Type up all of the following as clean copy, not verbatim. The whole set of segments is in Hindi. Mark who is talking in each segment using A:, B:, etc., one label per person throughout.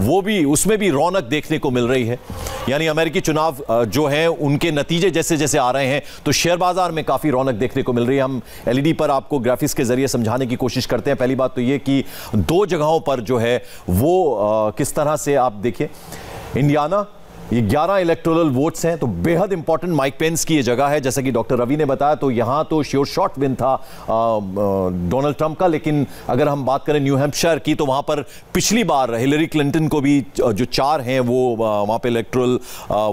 A: वो भी, उसमें भी रौनक देखने को मिल रही है। यानी अमेरिकी चुनाव जो हैं उनके नतीजे जैसे जैसे आ रहे हैं तो शेयर बाजार में काफ़ी रौनक देखने को मिल रही है। हम एलईडी पर आपको ग्राफिक्स के जरिए समझाने की कोशिश करते हैं। पहली बात तो ये कि दो जगहों पर जो है वो किस तरह से आप देखिए, इंडियाना, ये 11 इलेक्टोरल वोट्स हैं, तो बेहद इंपॉर्टेंट माइक पेंस की ये जगह है। जैसा कि डॉक्टर रवि ने बताया तो यहाँ तो श्योर शॉट विन था डोनाल्ड ट्रंप का, लेकिन अगर हम बात करें न्यू हैम्पशायर की तो वहाँ पर पिछली बार हिलरी क्लिंटन को भी जो 4 हैं वो वहाँ पे इलेक्टोरल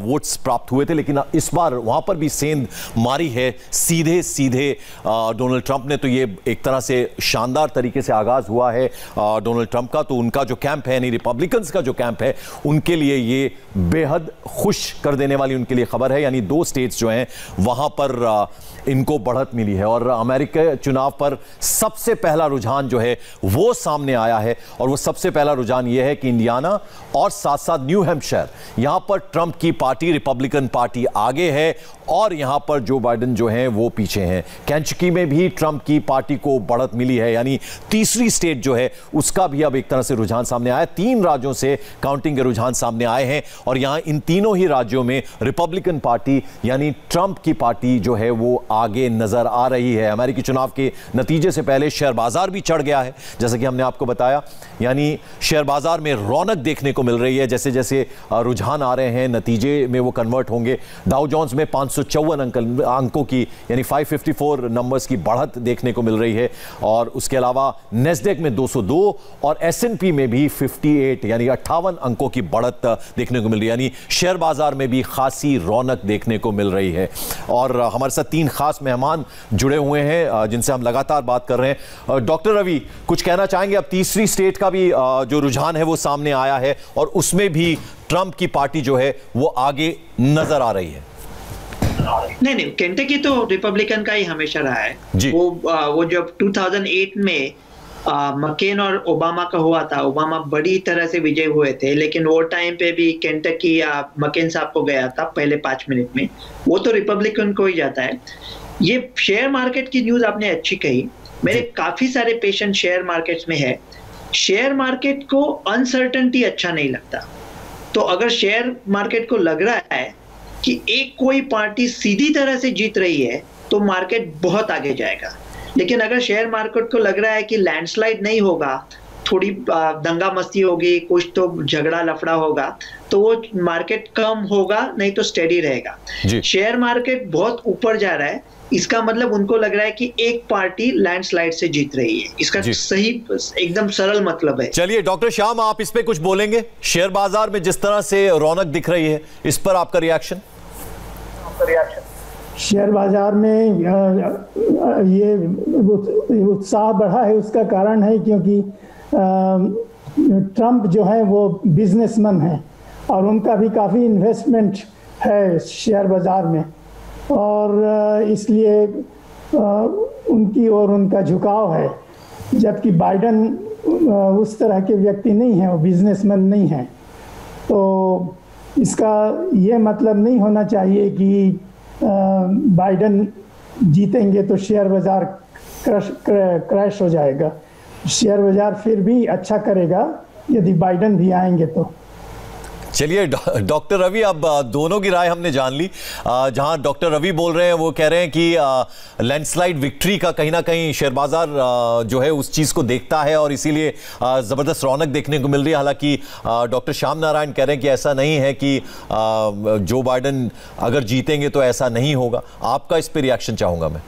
A: वोट्स प्राप्त हुए थे, लेकिन इस बार वहाँ पर भी सेंध मारी है सीधे सीधे डोनाल्ड ट्रंप ने। तो ये एक तरह से शानदार तरीके से आगाज़ हुआ है डोनाल्ड ट्रंप का। तो उनका जो कैंप है, यानी रिपब्लिकन्स का जो कैंप है, उनके लिए ये बेहद खुश कर देने वाली उनके लिए खबर है। यानी 2 स्टेट्स जो हैं वहां पर इनको बढ़त मिली है। और अमेरिका चुनाव पर सबसे पहला रुझान जो है वो सामने आया है, और वो सबसे पहला रुझान ये है कि इंडियाना और साथ साथ न्यू हैम्पशायर, यहां पर ट्रंप की पार्टी, रिपब्लिकन पार्टी आगे है और यहां पर जो बाइडेन जो हैं वो पीछे हैं। केंटकी में भी ट्रंप की पार्टी को बढ़त मिली है, यानी तीसरी स्टेट जो है उसका भी अब एक तरह से रुझान सामने आया। 3 राज्यों से काउंटिंग के रुझान सामने आए हैं और यहां इन तीनों ही राज्यों में रिपब्लिकन पार्टी यानी ट्रंप की पार्टी जो है वो आगे नजर आ रही है। अमेरिकी चुनाव के नतीजे से पहले शेयर बाजार भी चढ़ गया है, जैसा कि हमने आपको बताया। यानी शेयर बाजार में रौनक देखने को मिल रही है जैसे जैसे रुझान आ रहे हैं, नतीजे में वो कन्वर्ट होंगे। डाउ जोन्स में 554 अंकों की यानी 554 नंबर्स की बढ़त देखने को मिल रही है, और उसके अलावा नेस्डेक में 202 और S&P में भी 58 यानी 58 अंकों की बढ़त देखने को मिल रही है। यानी शेयर बाजार में भी खासी रौनक देखने को मिल रही है। और हमारे साथ 3 खास मेहमान जुड़े हुए हैं जिनसे हम लगातार बात कर रहे हैं। डॉक्टर रवि, कुछ कहना चाहेंगे? अब तीसरी स्टेट का भी जो रुझान है वो सामने आया है और उसमें भी ट्रंप की पार्टी जो है वो आगे नजर आ रही है।
B: नहीं, केंटकी तो रिपब्लिकन का ही हमेशा रहा है जी। वो जब 2008 में मकेन और ओबामा का हुआ था, ओबामा बड़ी तरह से विजय हुए थे, लेकिन वो टाइम पे भी केंटकी मकेन साहब को गया था पहले 5 मिनट में। वो तो रिपब्लिकन को ही जाता है। ये शेयर मार्केट की न्यूज आपने अच्छी कही। मेरे काफी सारे पेशेंट शेयर मार्केट्स में है। शेयर मार्केट को अनसर्टेनिटी अच्छा नहीं लगता। तो अगर शेयर मार्केट को लग रहा है कि एक कोई पार्टी सीधी तरह से जीत रही है तो मार्केट बहुत आगे जाएगा। लेकिन अगर शेयर मार्केट को लग रहा है कि लैंडस्लाइड नहीं होगा, थोड़ी दंगा मस्ती होगी, कुछ तो झगड़ा लफड़ा होगा, तो वो मार्केट कम होगा, नहीं तो स्टेडी रहेगा। शेयर मार्केट बहुत ऊपर जा रहा है, इसका मतलब उनको लग रहा है कि एक पार्टी लैंडस्लाइड से जीत रही है। इसका सही एकदम सरल मतलब है।
A: चलिए डॉक्टर श्याम, आप इस पे कुछ बोलेंगे? शेयर बाजार में जिस तरह से रौनक दिख रही है, इस पर आपका रिएक्शन?
C: शेयर बाजार में ये उत्साह बढ़ा है, उसका कारण है क्योंकि ट्रंप जो है वो बिजनेसमैन है और उनका भी काफ़ी इन्वेस्टमेंट है शेयर बाजार में, और इसलिए उनकी ओर उनका झुकाव है। जबकि बाइडेन उस तरह के व्यक्ति नहीं है, वो बिजनेसमैन नहीं है। तो इसका ये मतलब नहीं होना चाहिए कि बाइडेन जीतेंगे तो शेयर बाजार क्रैश हो जाएगा। शेयर बाजार फिर भी अच्छा करेगा यदि बाइडेन भी आएंगे तो।
A: चलिए डॉक्टर रवि, अब दोनों की राय हमने जान ली। जहां डॉक्टर रवि बोल रहे हैं वो कह रहे हैं कि लैंडस्लाइड विक्ट्री का कहीं ना कहीं शेयर बाजार जो है उस चीज़ को देखता है और इसीलिए ज़बरदस्त रौनक देखने को मिल रही है। हालांकि डॉक्टर श्याम नारायण कह रहे हैं कि ऐसा नहीं है कि जो बाइडेन अगर जीतेंगे तो ऐसा नहीं होगा। आपका इस पर रिएक्शन चाहूंगा मैं।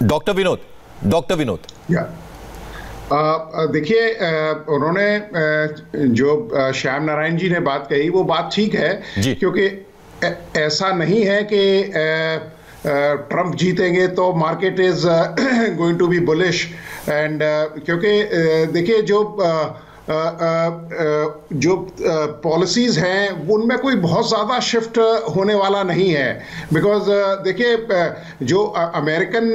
A: डॉक्टर विनोद।
D: देखिए, उन्होंने जो श्याम नारायण जी ने बात कही वो बात ठीक है, क्योंकि ऐसा नहीं है कि ट्रंप जीतेंगे तो market is going to be bullish. And क्योंकि देखिए जो पॉलिसीज़ हैं उनमें कोई बहुत ज़्यादा शिफ्ट होने वाला नहीं है। बिकॉज देखिए, जो अमेरिकन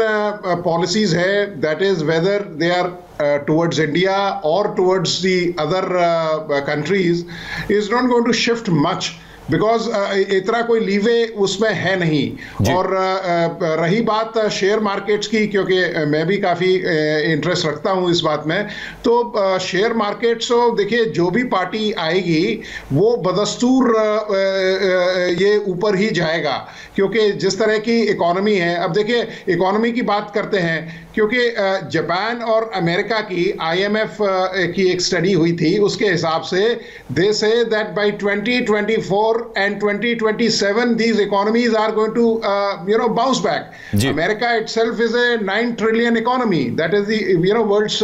D: पॉलिसीज़ है, that is whether they are towards India or towards the other countries, is not going to shift much, because इतना कोई लीवे उसमें है नहीं। और रही बात शेयर मार्केट्स की, क्योंकि मैं भी काफ़ी इंटरेस्ट रखता हूं इस बात में, तो शेयर मार्केट्स देखिए जो भी पार्टी आएगी वो बदस्तूर ये ऊपर ही जाएगा, क्योंकि जिस तरह की इकोनॉमी है। अब देखिए इकोनॉमी की बात करते हैं, क्योंकि जापान और अमेरिका की IMF की एक स्टडी हुई थी, उसके हिसाब से दे say that bye 2024 and 2027 these economies are going to bounce back. America itself is a 9 trillion economy, that is the world's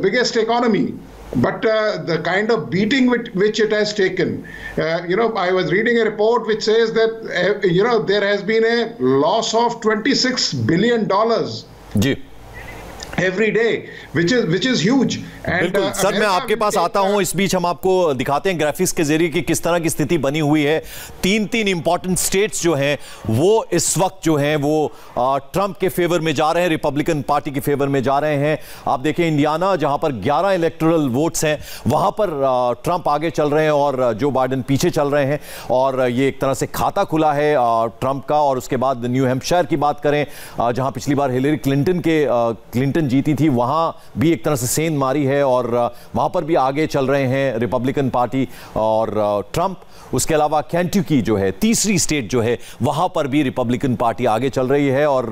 D: biggest economy. But the kind of beating which it has taken, I was reading a report which says that there has been a loss of $26 billion every day, which is huge.
A: बिल्कुल सर, मैं आपके पास आता हूं। इस बीच हम आपको दिखाते हैं ग्राफिक्स के जरिए कि किस तरह की स्थिति बनी हुई है। तीन इंपॉर्टेंट स्टेट्स जो हैं वो इस वक्त जो हैं वो ट्रंप के फेवर में जा रहे हैं, रिपब्लिकन पार्टी के फेवर में जा रहे हैं। आप देखें इंडियाना, जहां पर 11 इलेक्टोरल वोट्स हैं, वहां पर ट्रंप आगे चल रहे हैं और जो बाइडेन पीछे चल रहे हैं। और ये एक तरह से खाता खुला है ट्रंप का। और उसके बाद न्यू हैम्पशायर की बात करें, जहां पिछली बार हिलेरी क्लिंटन जीती थी, वहां भी एक तरह से सेंध मारी है और वहां पर भी आगे चल रहे हैं रिपब्लिकन पार्टी और ट्रंप। उसके अलावा केंटकी जो है तीसरी स्टेट जो है, वहां पर भी रिपब्लिकन पार्टी आगे चल रही है और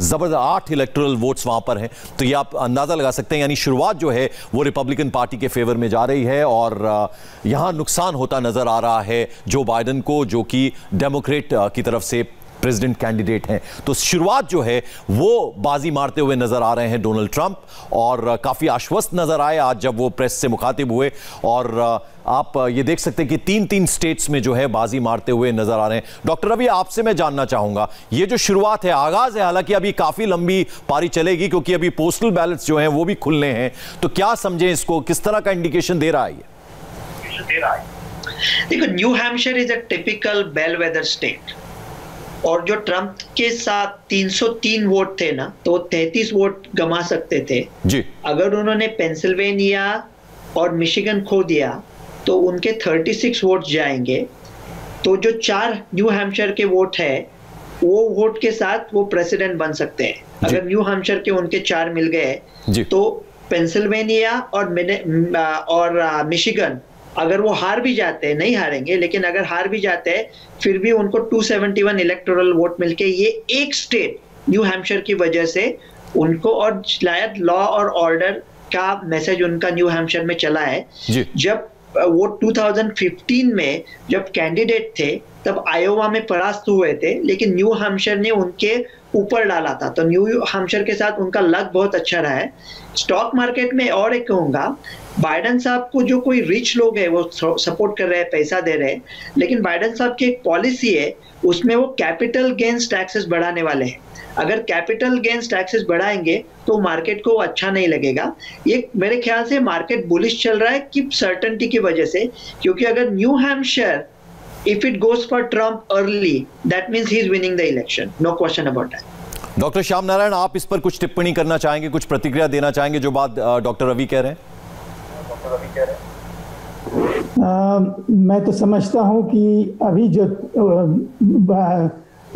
A: जबरदस्त 8 इलेक्टोरल वोट्स वहां पर हैं। तो ये आप अंदाजा लगा सकते हैं, यानी शुरुआत जो है वो रिपब्लिकन पार्टी के फेवर में जा रही है और यहां नुकसान होता नजर आ रहा है जो बाइडेन को, जो कि डेमोक्रेट की तरफ से प्रेसिडेंट कैंडिडेट हैं। तो शुरुआत जो है वो बाजी मारते हुए नजर आ रहे हैं डोनाल्ड ट्रंप, और काफी आश्वस्त नजर आए आज जब वो प्रेस से मुखातिब हुए। और आप ये देख सकते हैं कि तीन स्टेट्स में जो है बाजी मारते हुए नजर आ रहे हैं। डॉक्टर रवि, आपसे मैं जानना चाहूंगा, ये जो शुरुआत है, आगाज है, हालांकि अभी काफी लंबी पारी चलेगी क्योंकि अभी पोस्टल बैलेट्स जो हैं वो भी खुलने हैं, तो क्या समझें इसको, किस तरह का इंडिकेशन दे रहा है ये?
B: देखो, New Hampshire is a typical bellwether state, और जो ट्रंप के साथ 303 वोट थे ना, तो 33 वोट गंवा सकते थे जी। अगर उन्होंने पेंसिल्वेनिया और मिशिगन खो दिया तो उनके 36 वोट जाएंगे। तो जो 4 न्यू हैम्पशायर के वोट है, वो वोट के साथ वो प्रेसिडेंट बन सकते हैं। अगर न्यू हैम्पशायर के उनके 4 मिल गए तो पेंसिल्वेनिया और मिशिगन, अगर वो हार भी जाते हैं, नहीं हारेंगे लेकिन अगर हार भी जाते हैं, फिर भी उनको 271 इलेक्टोरल वोट मिलके ये एक स्टेट न्यू हैम्पशायर की वजह से उनको, और शायद लॉ और ऑर्डर का मैसेज उनका न्यू हैम्पशायर में चला है। जब वो 2015 में जब कैंडिडेट थे तब आयोवा में परास्त हुए थे, लेकिन न्यू हैम्पशायर ने उनके ऊपर डाला था, तो न्यू हैम्पशायर के साथ उनका लक बहुत अच्छा रहा है। स्टॉक मार्केट में और एक कहूंगा, बाइडेन साहब को जो कोई रिच लोग हैं वो सपोर्ट कर रहे हैं, पैसा दे रहे हैं, लेकिन बाइडेन साहब की एक पॉलिसी है उसमें वो कैपिटल गेन्स टैक्सेस बढ़ाने वाले हैं। अगर कैपिटल गेन्स टैक्सेस बढ़ाएंगे तो मार्केट को अच्छा नहीं लगेगा। ये मेरे ख्याल से मार्केट बुलिश चल रहा है कि सर्टेनिटी की वजह से, क्योंकि अगर new Hampshire if it goes for Trump early, that means he is winning the election, no question about that.
A: Doctor Shyam Narayan, आप इस पर कुछ टिप्पणी करना चाहेंगे, कुछ प्रतिक्रिया देना चाहेंगे जो बात डॉक्टर रवि कह रहे हैं?
C: मैं तो समझता हूं कि अभी जो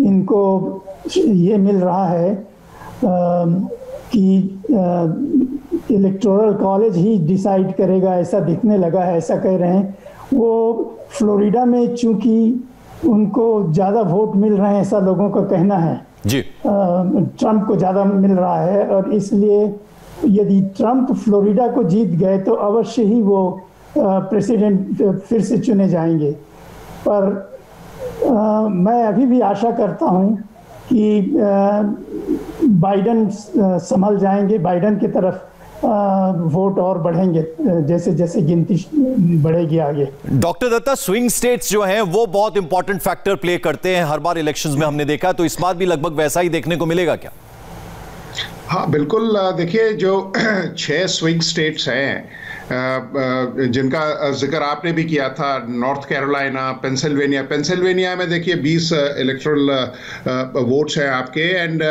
C: इनको ये मिल रहा है कि इलेक्टोरल कॉलेज ही डिसाइड करेगा, ऐसा दिखने लगा है, ऐसा कह रहे हैं। वो फ्लोरिडा में चूंकि उनको ज़्यादा वोट मिल रहे हैं, ऐसा लोगों का कहना है जी, ट्रंप को ज़्यादा मिल रहा है, और इसलिए यदि ट्रंप फ्लोरिडा को जीत गए तो अवश्य ही वो प्रेसिडेंट फिर से चुने जाएंगे। पर मैं अभी भी आशा करता हूं कि बाइडेन संभल जाएंगे, बाइडेन की तरफ वोट और बढ़ेंगे जैसे जैसे गिनती बढ़ेगी आगे।
A: डॉक्टर दत्ता, स्विंग स्टेट्स जो हैं वो बहुत इंपॉर्टेंट फैक्टर प्ले करते हैं हर बार इलेक्शंस में, हमने देखा, तो इस बार भी लगभग वैसा ही देखने को मिलेगा क्या?
D: हाँ बिल्कुल, देखिए जो 6 स्विंग स्टेट्स हैं जिनका जिक्र आपने भी किया था, नॉर्थ कैरोलिना, पेंसिल्वेनिया में देखिए 20 इलेक्टोरल वोट्स हैं आपके, and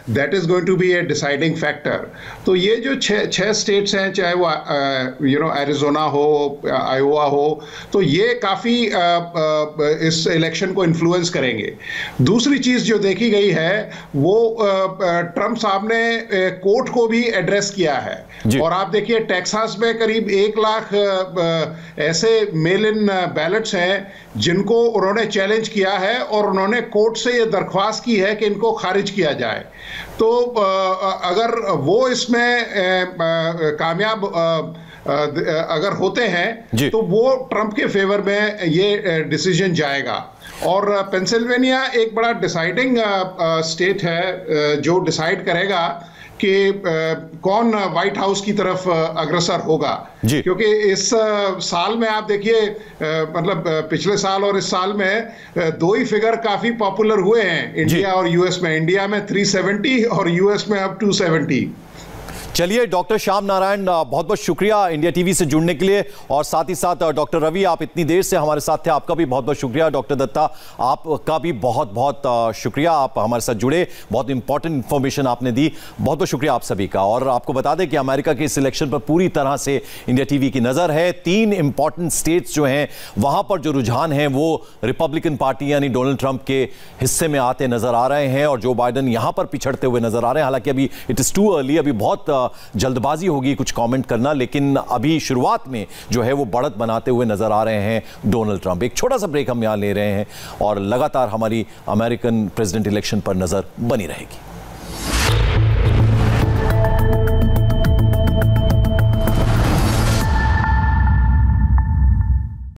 D: that is going to be a deciding factor. तो ये जो छह स्टेट्स हैं, चाहे वो एरिजोना हो, आयोवा हो, तो ये काफ़ी इस इलेक्शन को इन्फ्लुएंस करेंगे। दूसरी चीज़ जो देखी गई है वो ट्रंप साहब ने कोर्ट को भी एड्रेस किया है, और आप देखिए टेक्सास में करीब 1 लाख ऐसे मेल इन बैलेट्स हैं जिनको उन्होंने चैलेंज किया है, और उन्होंने कोर्ट से ये दरख्वास्त की है कि इनको खारिज किया जाए। तो अगर वो इसमें कामयाब अगर होते हैं तो वो ट्रंप के फेवर में ये डिसीजन जाएगा। और पेंसिल्वेनिया एक बड़ा डिसाइडिंग स्टेट है जो डिसाइड करेगा कि कौन व्हाइट हाउस की तरफ अग्रसर होगा, क्योंकि इस साल में आप देखिए मतलब पिछले साल और इस साल में 2 ही फिगर काफी पॉपुलर हुए हैं, इंडिया और यूएस में। इंडिया में 370 और यूएस में अब 270।
A: चलिए डॉक्टर श्याम नारायण, बहुत बहुत शुक्रिया इंडिया टीवी से जुड़ने के लिए, और साथ ही साथ डॉक्टर रवि, आप इतनी देर से हमारे साथ थे, आपका भी बहुत बहुत शुक्रिया। डॉक्टर दत्ता, आपका भी बहुत बहुत शुक्रिया, आप हमारे साथ जुड़े, बहुत इंपॉर्टेंट इंफॉर्मेशन आपने दी, बहुत बहुत शुक्रिया आप सभी का। और आपको बता दें कि अमेरिका के इस इलेक्शन पर पूरी तरह से इंडिया टीवी की नज़र है। 3 इंपॉर्टेंट स्टेट्स जो हैं वहां पर जो रुझान है वो रिपब्लिकन पार्टी यानी डोनाल्ड ट्रंप के हिस्से में आते नजर आ रहे हैं, और जो बाइडन यहां पर पिछड़ते हुए नजर आ रहे हैं। हालांकि अभी इट इज टू अर्ली, अभी बहुत जल्दबाजी होगी कुछ कमेंट करना, लेकिन अभी शुरुआत में जो है वो बढ़त बनाते हुए नजर आ रहे हैं डोनाल्ड ट्रंप। एक छोटा सा ब्रेक हम यहां ले रहे हैं और लगातार हमारी अमेरिकन प्रेसिडेंट इलेक्शन पर नजर बनी रहेगी।